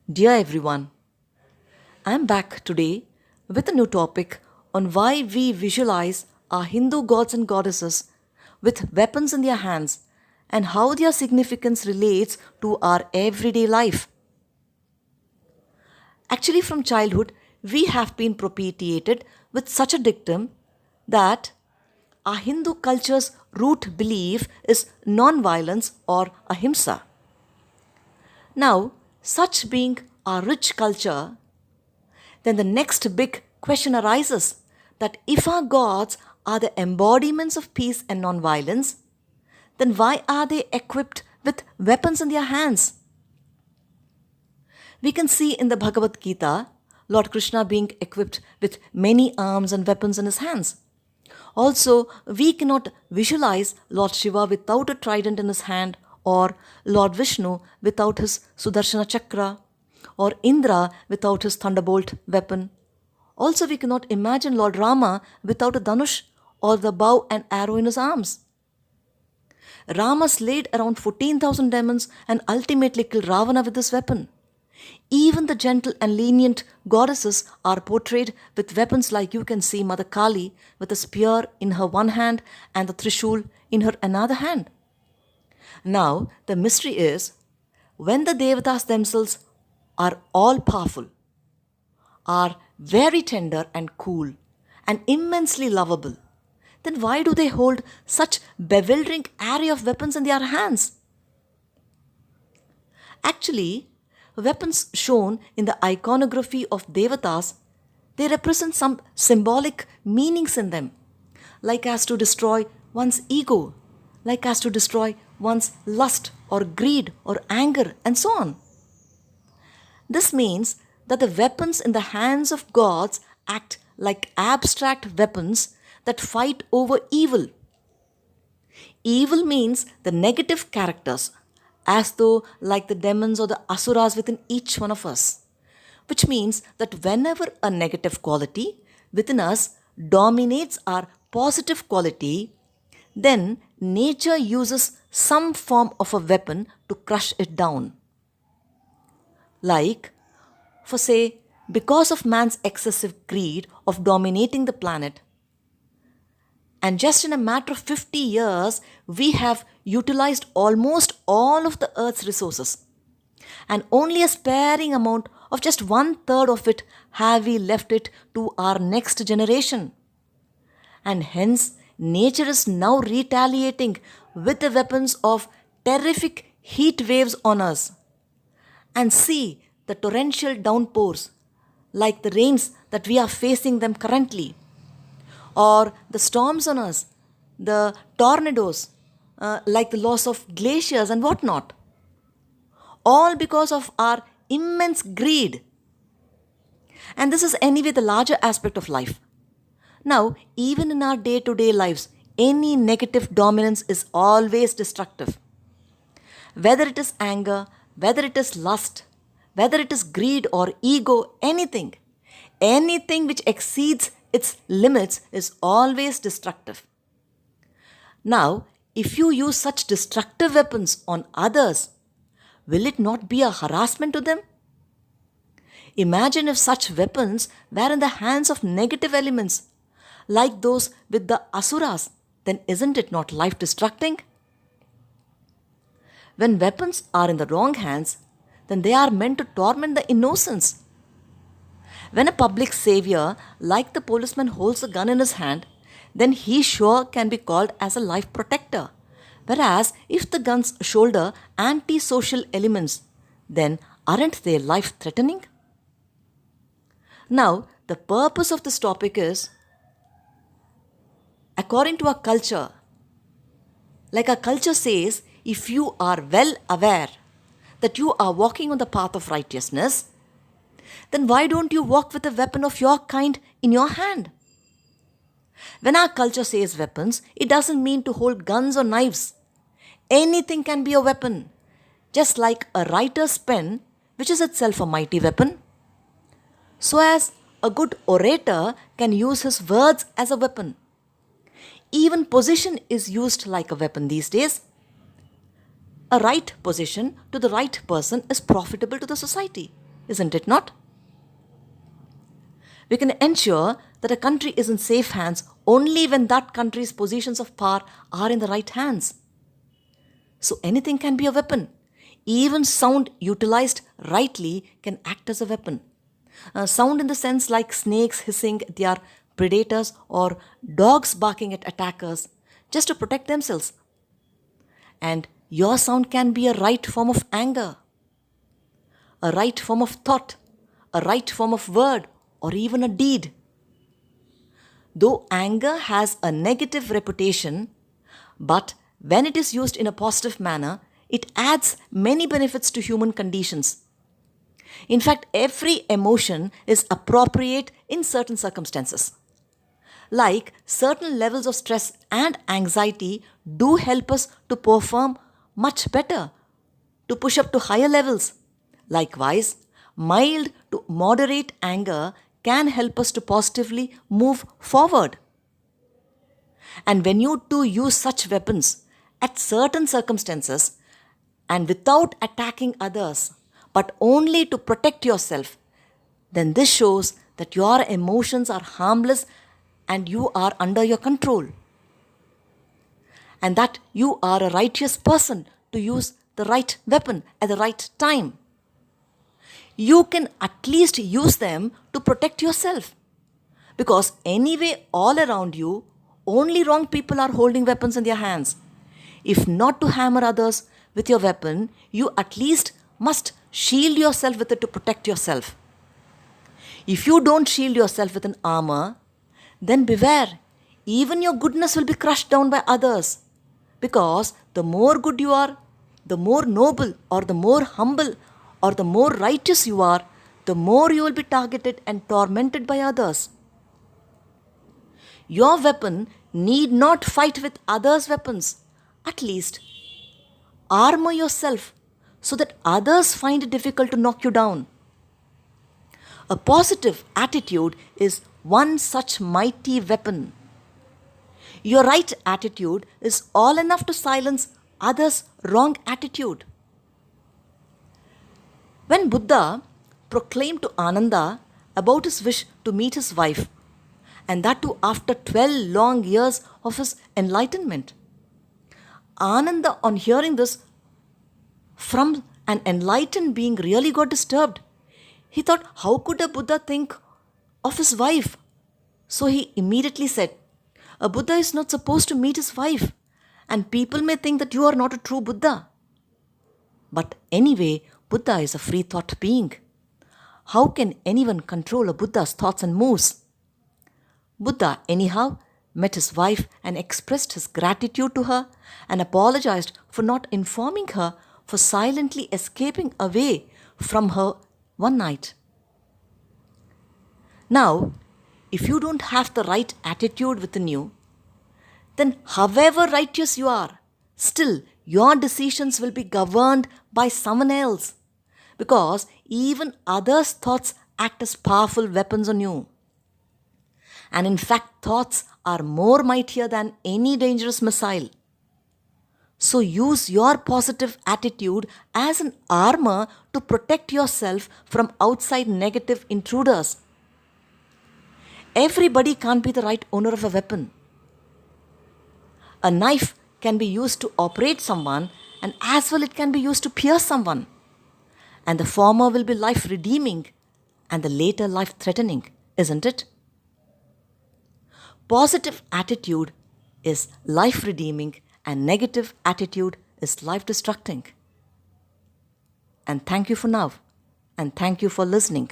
Dear everyone, I am back today with a new topic on why we visualize our Hindu gods and goddesses with weapons in their hands and how their significance relates to our everyday life. Actually, from childhood, we have been propitiated with such a dictum that our Hindu culture's root belief is non violence or ahimsa. Now, such being our rich culture, then the next big question arises that if our gods are the embodiments of peace and non-violence, then why are they equipped with weapons in their hands? We can see in the Bhagavad Gita Lord Krishna being equipped with many arms and weapons in his hands. Also, we cannot visualize Lord Shiva without a trident in his hand, or Lord Vishnu without his Sudarshana Chakra, or Indra without his thunderbolt weapon. Also, we cannot imagine Lord Rama without a Dhanush or the bow and arrow in his arms. Rama slayed around 14,000 demons and ultimately killed Ravana with this weapon. Even the gentle and lenient goddesses are portrayed with weapons like you can see Mother Kali with a spear in her one hand and the Trishul in her another hand. Now, the mystery is when the Devatas themselves are all powerful, are very tender and cool, and immensely lovable, then why do they hold such bewildering array of weapons in their hands? Actually, weapons shown in the iconography of Devatas, they represent some symbolic meanings in them, like as to destroy one's ego, like as to destroy one's lust or greed or anger, and so on. This means that the weapons in the hands of gods act like abstract weapons that fight over evil. Evil means the negative characters, as though like the demons or the asuras within each one of us, which means that whenever a negative quality within us dominates our positive quality, then nature uses some form of a weapon to crush it down. Like, for say, because of man's excessive greed of dominating the planet, and just in a matter of 50 years, we have utilized almost all of the earth's resources, and only a sparing amount of just one third of it have we left it to our next generation. And hence, nature is now retaliating with the weapons of terrific heat waves on us. And see the torrential downpours, like the rains that we are facing them currently, or the storms on us, the tornadoes, like the loss of glaciers and whatnot. All because of our immense greed. And this is anyway the larger aspect of life. Now, even in our day to day lives, any negative dominance is always destructive. Whether it is anger, whether it is lust, whether it is greed or ego, anything which exceeds its limits is always destructive. Now, if you use such destructive weapons on others, will it not be a harassment to them? Imagine if such weapons were in the hands of negative elements, like those with the asuras, then isn't it not life destructing? When weapons are in the wrong hands, then they are meant to torment the innocents. When a public savior, like the policeman, holds a gun in his hand, then he sure can be called as a life protector. Whereas if the guns shoulder anti-social elements, then aren't they life threatening? Now, the purpose of this topic is, according to our culture, like our culture says, if you are well aware that you are walking on the path of righteousness, then why don't you walk with a weapon of your kind in your hand? When our culture says weapons, it doesn't mean to hold guns or knives. Anything can be a weapon, just like a writer's pen, which is itself a mighty weapon. So as a good orator can use his words as a weapon. Even position is used like a weapon these days. A right position to the right person is profitable to the society. isn't it not? We can ensure that a country is in safe hands only when that country's positions of power are in the right hands. So anything can be a weapon. Even sound utilized rightly can act as a weapon. Sound in the sense like snakes hissing at their predators or dogs barking at attackers just to protect themselves. And your sound can be a right form of anger, a right form of thought, a right form of word, or even a deed. Though anger has a negative reputation, but when it is used in a positive manner, it adds many benefits to human conditions. In fact, every emotion is appropriate in certain circumstances. Like certain levels of stress and anxiety do help us to perform much better, to push up to higher levels. Likewise, mild to moderate anger can help us to positively move forward. And when you do use such weapons at certain circumstances and without attacking others, but only to protect yourself, then this shows that your emotions are harmless and you are under your control. And that you are a righteous person to use the right weapon at the right time. You can at least use them to protect yourself. Because anyway, all around you, only wrong people are holding weapons in their hands. If not to hammer others with your weapon, you at least must shield yourself with it to protect yourself. If you don't shield yourself with an armor, then beware, even your goodness will be crushed down by others. Because the more good you are, the more noble or the more humble or the more righteous you are, the more you will be targeted and tormented by others. Your weapon need not fight with others' weapons. At least, armor yourself so that others find it difficult to knock you down. A positive attitude is one such mighty weapon. Your right attitude is all enough to silence others' wrong attitude. When Buddha proclaimed to Ananda about his wish to meet his wife, and that too after 12 long years of his enlightenment, Ananda, on hearing this from an enlightened being, really got disturbed. He thought, how could a Buddha think of his wife? So he immediately said, a Buddha is not supposed to meet his wife, and people may think that you are not a true Buddha. But anyway, Buddha is a free thought being. How can anyone control a Buddha's thoughts and moves? Buddha, anyhow, met his wife and expressed his gratitude to her and apologized for not informing her for silently escaping away from her one night. Now, if you don't have the right attitude within you, then however righteous you are, still your decisions will be governed by someone else, because even others' thoughts act as powerful weapons on you. And in fact, thoughts are more mightier than any dangerous missile. So use your positive attitude as an armor to protect yourself from outside negative intruders. Everybody can't be the right owner of a weapon. A knife can be used to operate someone, and as well it can be used to pierce someone. And the former will be life-redeeming and the later life-threatening, isn't it? Positive attitude is life-redeeming and negative attitude is life-destructing. And thank you for now. And thank you for listening.